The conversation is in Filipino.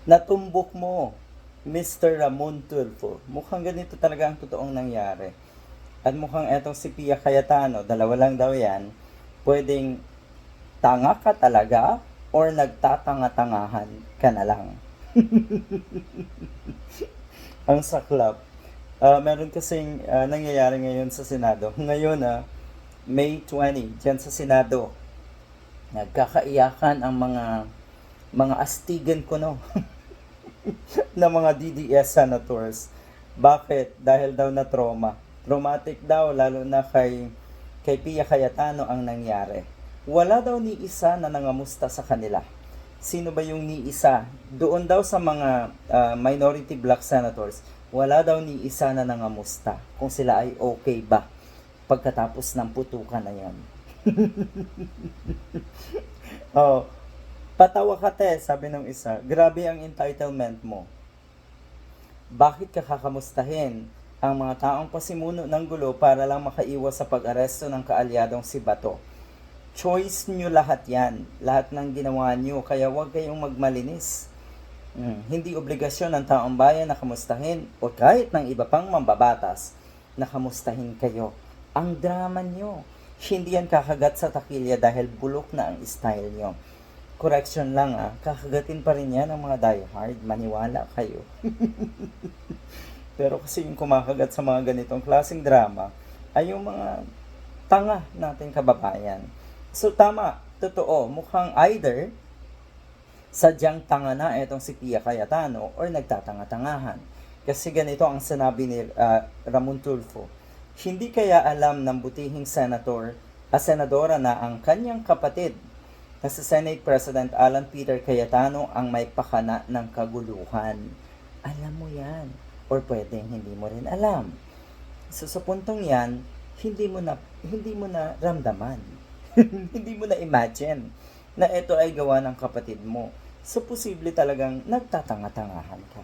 Natumbok mo, Mr. Ramon Tulfo. Mukhang ganito talaga ang totoong nangyari. At mukhang etong si Pia Cayetano, dalawa lang daw yan, pwedeng tanga ka talaga or nagtatanga-tangahan ka na lang. Ang saklap. Meron kasing nangyayari ngayon sa Senado. Ngayon, May 20, dyan sa Senado, nagkakaiyakan ang mga astigan ko, no, ng mga DDS senators. Bakit? Dahil daw na trauma. Traumatic daw, lalo na kay Pia Cayetano ang nangyari. Wala daw ni isa na nangamusta sa kanila. Sino ba yung ni isa? Doon daw sa mga minority black senators, wala daw ni isa na nangamusta kung sila ay okay ba pagkatapos ng putukan na yan. Oh, patawa ka te, sabi ng isa. Grabe ang entitlement mo. Bakit ka kakamustahin ang mga taong pasimuno ng gulo para lang makaiwas sa pag-aresto ng kaalyadong si Bato? Choice nyo lahat yan. Lahat ng ginawa nyo. Kaya huwag kayong magmalinis. Hindi obligasyon ng taong bayan na kamustahin o kahit ng iba pang mambabatas na kamustahin kayo. Ang drama nyo. Hindi yan kakagat sa takilya dahil bulok na ang style nyo. Correction lang kakagatin pa rin yan ng mga diehard. Maniwala kayo. Pero kasi yung kumakagat sa mga ganitong klaseng drama ay yung mga tanga nating kababayan. So tama, totoo, mukhang either sadyang tanga na etong si Pia Cayetano or nagtatanga-tangahan. Kasi ganito ang sinabi ni Ramon Tulfo. Hindi kaya alam ng butihing senadora na ang kanyang kapatid na si Senate President Alan Peter Cayetano ang may pakana ng kaguluhan. Alam mo yan. Or pwedeng hindi mo rin alam. So sa puntong yan, hindi mo na ramdaman. Hindi mo na imagine na ito ay gawa ng kapatid mo. So posible talagang nagtatanga-tangahan ka.